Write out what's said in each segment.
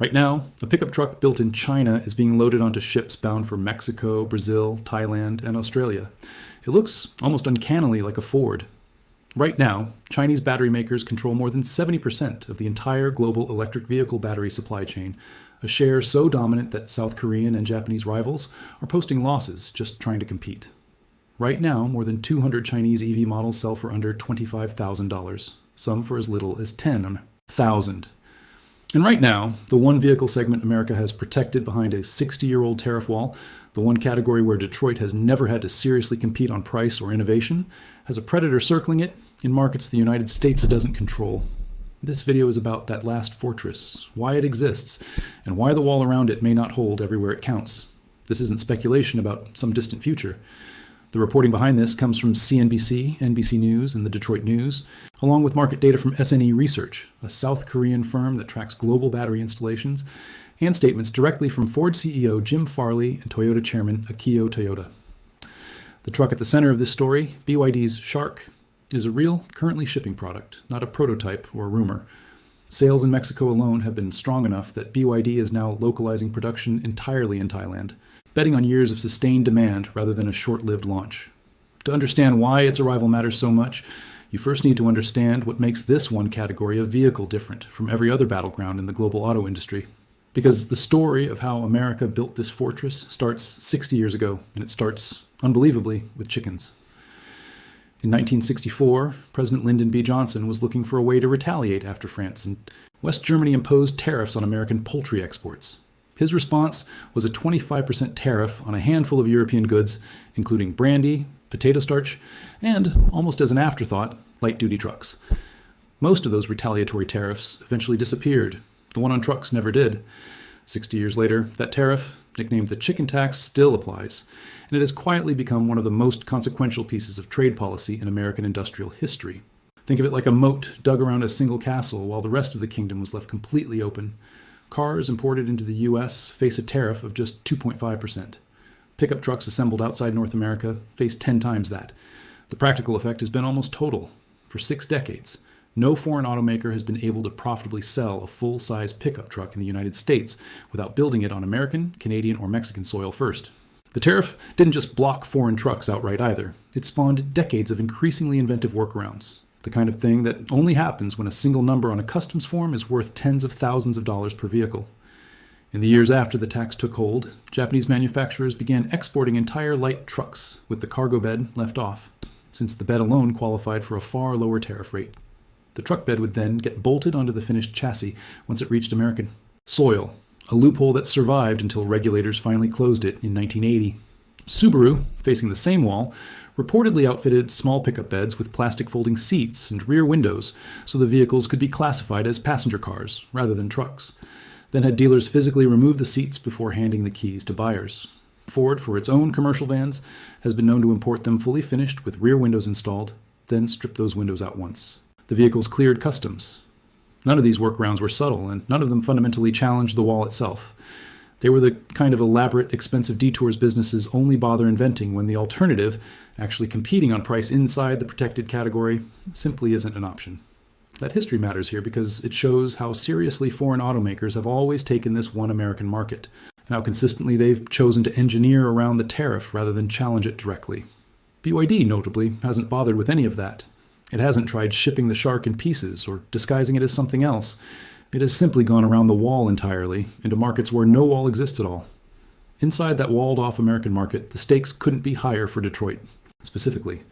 Right now, a pickup truck built in China is being loaded onto ships bound for Mexico, Brazil, Thailand, and Australia. It looks almost uncannily like a Ford. Right now, Chinese battery makers control more than 70% of the entire global electric vehicle battery supply chain, a share so dominant that South Korean and Japanese rivals are posting losses just trying to compete. Right now, more than 200 Chinese EV models sell for under $25,000, some for as little as $10,000. And right now, the one vehicle segment America has protected behind a 60-year-old tariff wall, the one category where Detroit has never had to seriously compete on price or innovation, has a predator circling it in markets the United States doesn't control. This video is about that last fortress, why it exists, and why the wall around it may not hold everywhere it counts. This isn't speculation about some distant future. The reporting behind this comes from CNBC, NBC News, and the Detroit News, along with market data from SNE Research, a South Korean firm that tracks global battery installations, and statements directly from Ford CEO Jim Farley and Toyota Chairman Akio Toyoda. The truck at the center of this story, BYD's Shark, is a real, currently shipping product, not a prototype or rumor. Sales in Mexico alone have been strong enough that BYD is now localizing production entirely in Thailand, betting on years of sustained demand rather than a short-lived launch. To understand why its arrival matters so much, you first need to understand what makes this one category of vehicle different from every other battleground in the global auto industry. Because the story of how America built this fortress starts 60 years ago, and it starts, unbelievably, with chickens. In 1964, President Lyndon B. Johnson was looking for a way to retaliate after France, and West Germany imposed tariffs on American poultry exports. His response was a 25% tariff on a handful of European goods, including brandy, potato starch, and, almost as an afterthought, light-duty trucks. Most of those retaliatory tariffs eventually disappeared. The one on trucks never did. 60 years later, that tariff, nicknamed the chicken tax, still applies, and it has quietly become one of the most consequential pieces of trade policy in American industrial history. Think of it like a moat dug around a single castle while the rest of the kingdom was left completely open. Cars imported into the U.S. face a tariff of just 2.5%. Pickup trucks assembled outside North America face 10 times that. The practical effect has been almost total. For 6 decades, no foreign automaker has been able to profitably sell a full-size pickup truck in the United States without building it on American, Canadian, or Mexican soil first. The tariff didn't just block foreign trucks outright either. It spawned decades of increasingly inventive workarounds. The kind of thing that only happens when a single number on a customs form is worth tens of thousands of dollars per vehicle. In the years after the tax took hold, Japanese manufacturers began exporting entire light trucks with the cargo bed left off, since the bed alone qualified for a far lower tariff rate. The truck bed would then get bolted onto the finished chassis once it reached American soil, a loophole that survived until regulators finally closed it in 1980. Subaru, facing the same wall, reportedly outfitted small pickup beds with plastic folding seats and rear windows so the vehicles could be classified as passenger cars rather than trucks, then had dealers physically remove the seats before handing the keys to buyers. Ford, for its own commercial vans, has been known to import them fully finished with rear windows installed, then strip those windows out once. The vehicles cleared customs. None of these workarounds were subtle, and none of them fundamentally challenged the wall itself. They were the kind of elaborate, expensive detours businesses only bother inventing when the alternative, actually competing on price inside the protected category, simply isn't an option. That history matters here because it shows how seriously foreign automakers have always taken this one American market, and how consistently they've chosen to engineer around the tariff rather than challenge it directly. BYD, notably, hasn't bothered with any of that. It hasn't tried shipping the Shark in pieces or disguising it as something else. It has simply gone around the wall entirely, into markets where no wall exists at all. Inside that walled-off American market, the stakes couldn't be higher for Detroit. Specifically,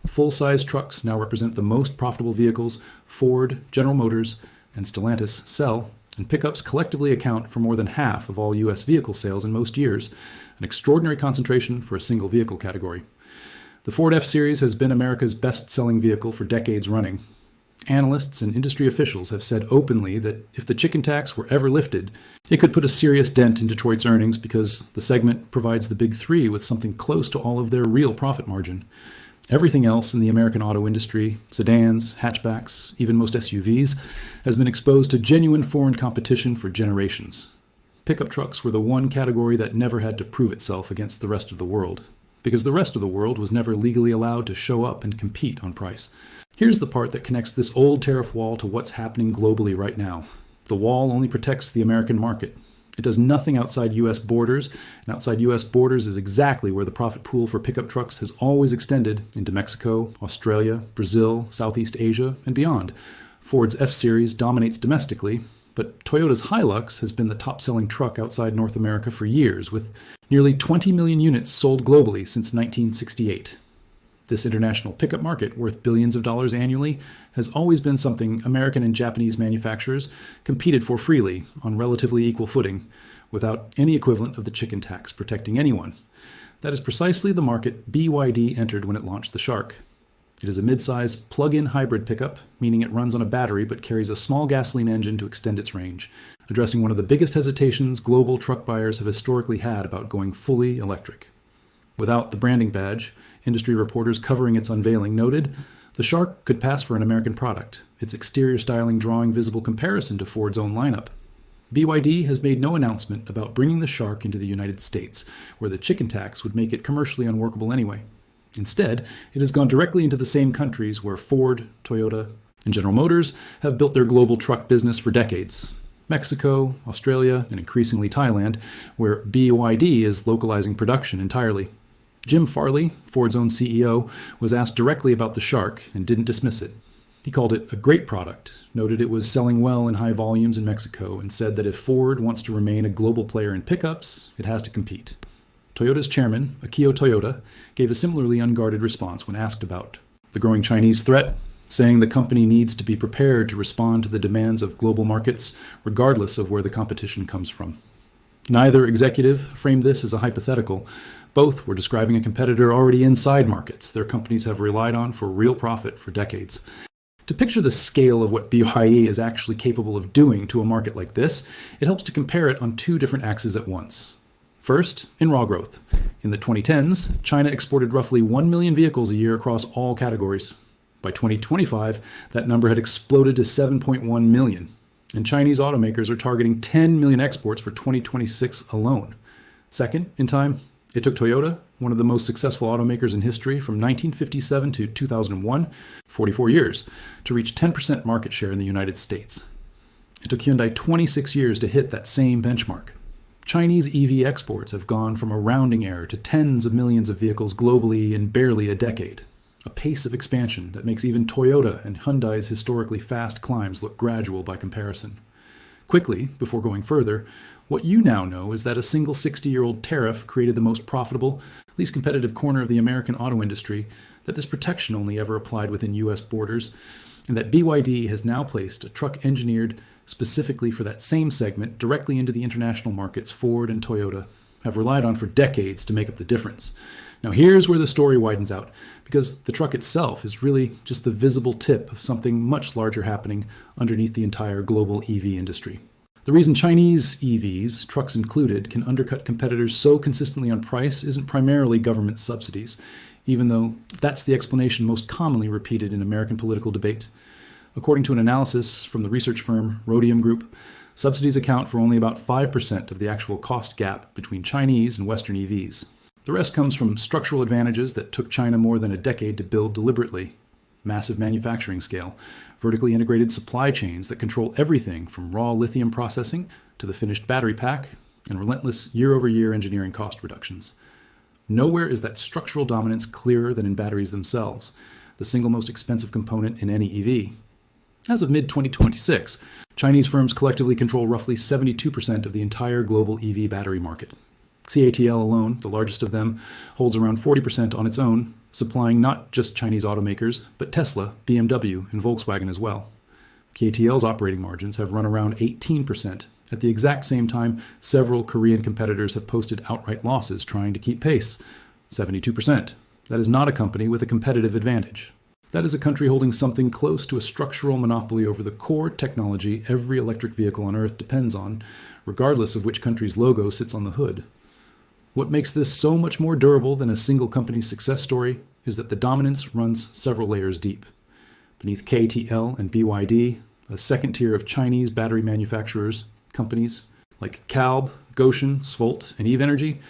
full-size trucks now represent the most profitable vehicles Ford, General Motors, and Stellantis sell, and pickups collectively account for more than half of all U.S. vehicle sales in most years, an extraordinary concentration for a single vehicle category. The Ford F-Series has been America's best-selling vehicle for decades running. Analysts and industry officials have said openly that if the chicken tax were ever lifted, it could put a serious dent in Detroit's earnings because the segment provides the big three with something close to all of their real profit margin. Everything else in the American auto industry, sedans, hatchbacks, even most SUVs, has been exposed to genuine foreign competition for generations. Pickup trucks were the one category that never had to prove itself against the rest of the world, because the rest of the world was never legally allowed to show up and compete on price. Here's the part that connects this old tariff wall to what's happening globally right now. The wall only protects the American market. It does nothing outside U.S. borders, and outside U.S. borders is exactly where the profit pool for pickup trucks has always extended into Mexico, Australia, Brazil, Southeast Asia, and beyond. Ford's F-Series dominates domestically, but Toyota's Hilux has been the top-selling truck outside North America for years, with nearly 20 million units sold globally since 1968. This international pickup market, worth billions of dollars annually, has always been something American and Japanese manufacturers competed for freely on relatively equal footing, without any equivalent of the chicken tax protecting anyone. That is precisely the market BYD entered when it launched the Shark. It is a mid-size plug-in hybrid pickup, meaning it runs on a battery but carries a small gasoline engine to extend its range, addressing one of the biggest hesitations global truck buyers have historically had about going fully electric. Without the branding badge, industry reporters covering its unveiling noted, the Shark could pass for an American product, its exterior styling drawing visible comparison to Ford's own lineup. BYD has made no announcement about bringing the Shark into the United States, where the chicken tax would make it commercially unworkable anyway. Instead, it has gone directly into the same countries where Ford, Toyota, and General Motors have built their global truck business for decades. Mexico, Australia, and increasingly Thailand, where BYD is localizing production entirely. Jim Farley, Ford's own CEO, was asked directly about the Shark and didn't dismiss it. He called it a great product, noted it was selling well in high volumes in Mexico, and said that if Ford wants to remain a global player in pickups, it has to compete. Toyota's chairman, Akio Toyoda, gave a similarly unguarded response when asked about the growing Chinese threat, saying the company needs to be prepared to respond to the demands of global markets, regardless of where the competition comes from. Neither executive framed this as a hypothetical. Both were describing a competitor already inside markets their companies have relied on for real profit for decades. To picture the scale of what BYD is actually capable of doing to a market like this, it helps to compare it on two different axes at once. First, in raw growth. In the 2010s, China exported roughly 1 million vehicles a year across all categories. By 2025, that number had exploded to 7.1 million, and Chinese automakers are targeting 10 million exports for 2026 alone. Second, in time, it took Toyota, one of the most successful automakers in history, from 1957 to 2001, 44 years, to reach 10% market share in the United States. It took Hyundai 26 years to hit that same benchmark. Chinese EV exports have gone from a rounding error to tens of millions of vehicles globally in barely a decade, a pace of expansion that makes even Toyota and Hyundai's historically fast climbs look gradual by comparison. Quickly, before going further, what you now know is that a single 60-year-old tariff created the most profitable, least competitive corner of the American auto industry, that this protection only ever applied within U.S. borders, and that BYD has now placed a truck engineered specifically for that same segment directly into the international markets Ford and Toyota have relied on for decades to make up the difference. Now here's where the story widens out, because the truck itself is really just the visible tip of something much larger happening underneath the entire global EV industry. The reason Chinese EVs, trucks included, can undercut competitors so consistently on price isn't primarily government subsidies, even though that's the explanation most commonly repeated in American political debate. According to an analysis from the research firm Rhodium Group, subsidies account for only about 5% of the actual cost gap between Chinese and Western EVs. The rest comes from structural advantages that took China more than a decade to build deliberately. Massive manufacturing scale, vertically integrated supply chains that control everything from raw lithium processing to the finished battery pack, and relentless year-over-year engineering cost reductions. Nowhere is that structural dominance clearer than in batteries themselves, the single most expensive component in any EV. As of mid-2026, Chinese firms collectively control roughly 72% of the entire global EV battery market. CATL alone, the largest of them, holds around 40% on its own, supplying not just Chinese automakers, but Tesla, BMW, and Volkswagen as well. CATL's operating margins have run around 18%. At the exact same time, several Korean competitors have posted outright losses trying to keep pace, 72%. That is not a company with a competitive advantage. That is a country holding something close to a structural monopoly over the core technology every electric vehicle on Earth depends on, regardless of which country's logo sits on the hood. What makes this so much more durable than a single company's success story is that the dominance runs several layers deep. Beneath KTL and BYD, a second tier of Chinese battery manufacturers, companies like Kalb, Gotion, Svolt, and Eve Energy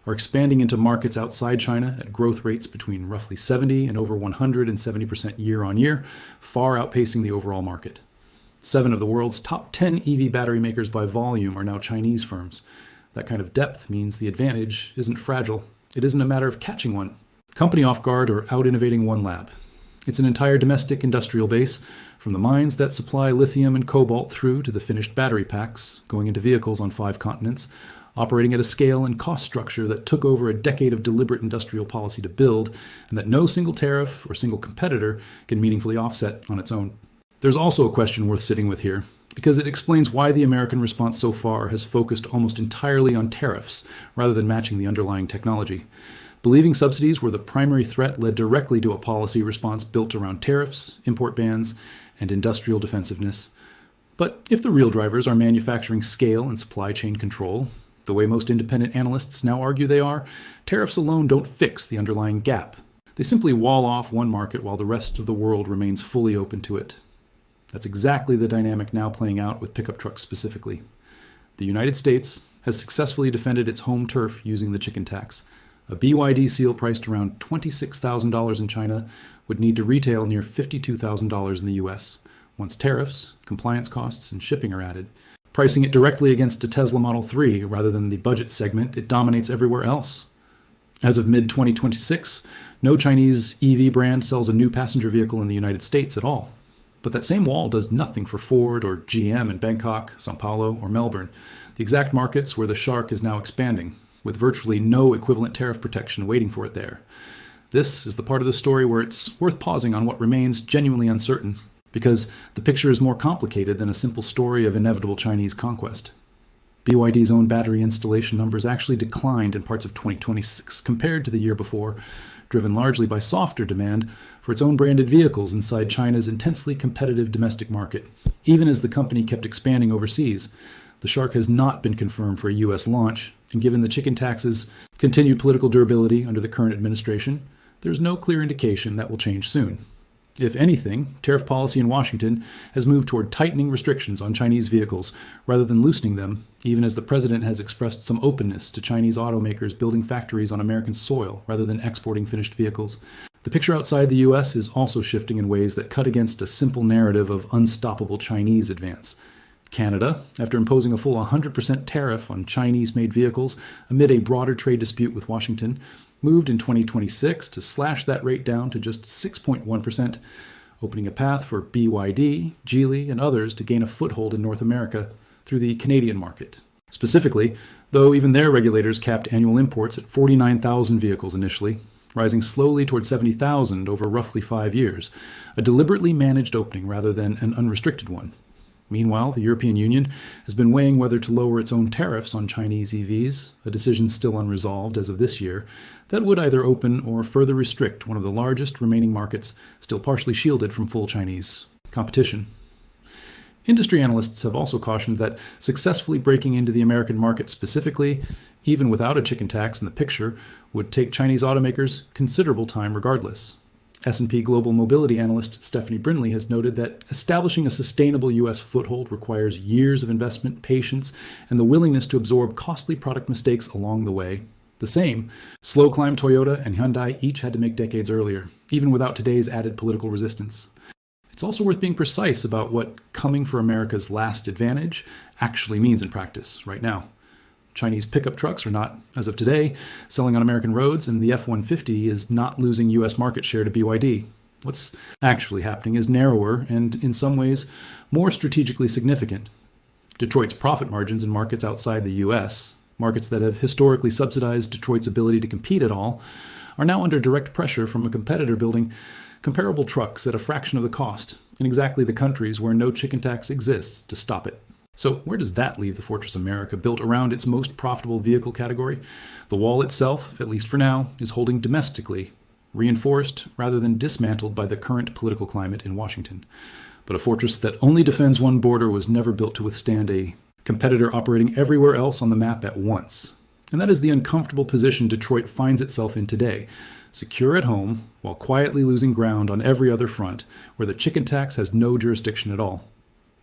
are expanding into markets outside China at growth rates between roughly 70 and over 170% year on year, far outpacing the overall market. 7 of the world's top 10 EV battery makers by volume are now Chinese firms. That kind of depth means the advantage isn't fragile. It isn't a matter of catching one, company off guard, or out-innovating one lab. It's an entire domestic industrial base, from the mines that supply lithium and cobalt through to the finished battery packs going into vehicles on 5 continents, operating at a scale and cost structure that took over a decade of deliberate industrial policy to build, and that no single tariff or single competitor can meaningfully offset on its own. There's also a question worth sitting with here, because it explains why the American response so far has focused almost entirely on tariffs rather than matching the underlying technology. Believing subsidies were the primary threat led directly to a policy response built around tariffs, import bans, and industrial defensiveness. But if the real drivers are manufacturing scale and supply chain control, the way most independent analysts now argue they are, tariffs alone don't fix the underlying gap. They simply wall off one market while the rest of the world remains fully open to it. That's exactly the dynamic now playing out with pickup trucks specifically. The United States has successfully defended its home turf using the chicken tax. A BYD seal priced around $26,000 in China would need to retail near $52,000 in the US, once tariffs, compliance costs, and shipping are added. Pricing it directly against a Tesla Model 3 rather than the budget segment it dominates everywhere else. As of mid-2026, no Chinese EV brand sells a new passenger vehicle in the United States at all. But that same wall does nothing for Ford or GM in Bangkok, Sao Paulo, or Melbourne, the exact markets where the shark is now expanding, with virtually no equivalent tariff protection waiting for it there. This is the part of the story where it's worth pausing on what remains genuinely uncertain, because the picture is more complicated than a simple story of inevitable Chinese conquest. BYD's own battery installation numbers actually declined in parts of 2026 compared to the year before, driven largely by softer demand for its own branded vehicles inside China's intensely competitive domestic market. Even as the company kept expanding overseas, the shark has not been confirmed for a U.S. launch, and given the chicken tax's continued political durability under the current administration, there's no clear indication that will change soon. If anything, tariff policy in Washington has moved toward tightening restrictions on Chinese vehicles rather than loosening them, even as the president has expressed some openness to Chinese automakers building factories on American soil rather than exporting finished vehicles. The picture outside the U.S. is also shifting in ways that cut against a simple narrative of unstoppable Chinese advance. Canada, after imposing a full 100% tariff on Chinese-made vehicles amid a broader trade dispute with Washington, moved in 2026 to slash that rate down to just 6.1%, opening a path for BYD, Geely, and others to gain a foothold in North America through the Canadian market. Specifically, though even their regulators capped annual imports at 49,000 vehicles initially, rising slowly toward 70,000 over roughly 5 years, a deliberately managed opening rather than an unrestricted one. Meanwhile, the European Union has been weighing whether to lower its own tariffs on Chinese EVs, a decision still unresolved as of this year, that would either open or further restrict one of the largest remaining markets still partially shielded from full Chinese competition. Industry analysts have also cautioned that successfully breaking into the American market specifically, even without a chicken tax in the picture, would take Chinese automakers considerable time regardless. S&P Global Mobility analyst Stephanie Brinley has noted that establishing a sustainable U.S. foothold requires years of investment, patience, and the willingness to absorb costly product mistakes along the way. The same, slow climb Toyota and Hyundai each had to make decades earlier, even without today's added political resistance. It's also worth being precise about what coming for America's last advantage actually means in practice right now. Chinese pickup trucks are not, as of today, selling on American roads, and the F-150 is not losing U.S. market share to BYD. What's actually happening is narrower and, in some ways, more strategically significant. Detroit's profit margins in markets outside the U.S., markets that have historically subsidized Detroit's ability to compete at all, are now under direct pressure from a competitor building comparable trucks at a fraction of the cost in exactly the countries where no chicken tax exists to stop it. So where does that leave the Fortress America built around its most profitable vehicle category? The wall itself, at least for now, is holding domestically, reinforced rather than dismantled by the current political climate in Washington. But a fortress that only defends one border was never built to withstand a competitor operating everywhere else on the map at once. And that is the uncomfortable position Detroit finds itself in today, secure at home while quietly losing ground on every other front where the chicken tax has no jurisdiction at all.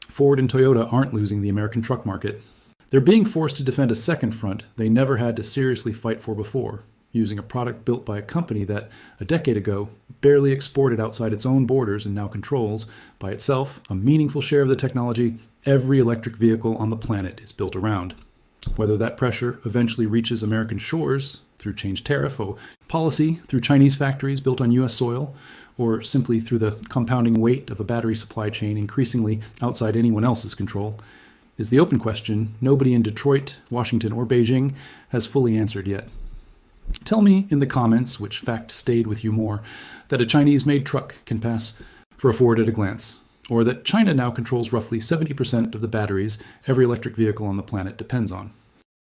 Ford and Toyota aren't losing the American truck market. They're being forced to defend a second front they never had to seriously fight for before, using a product built by a company that, a decade ago, barely exported outside its own borders and now controls, by itself, a meaningful share of the technology every electric vehicle on the planet is built around. Whether that pressure eventually reaches American shores through changed tariff or policy, through Chinese factories built on U.S. soil, or simply through the compounding weight of a battery supply chain increasingly outside anyone else's control, is the open question nobody in Detroit, Washington, or Beijing has fully answered yet. Tell me in the comments which fact stayed with you more, that a Chinese-made truck can pass for a Ford at a glance, or that China now controls roughly 70% of the batteries every electric vehicle on the planet depends on.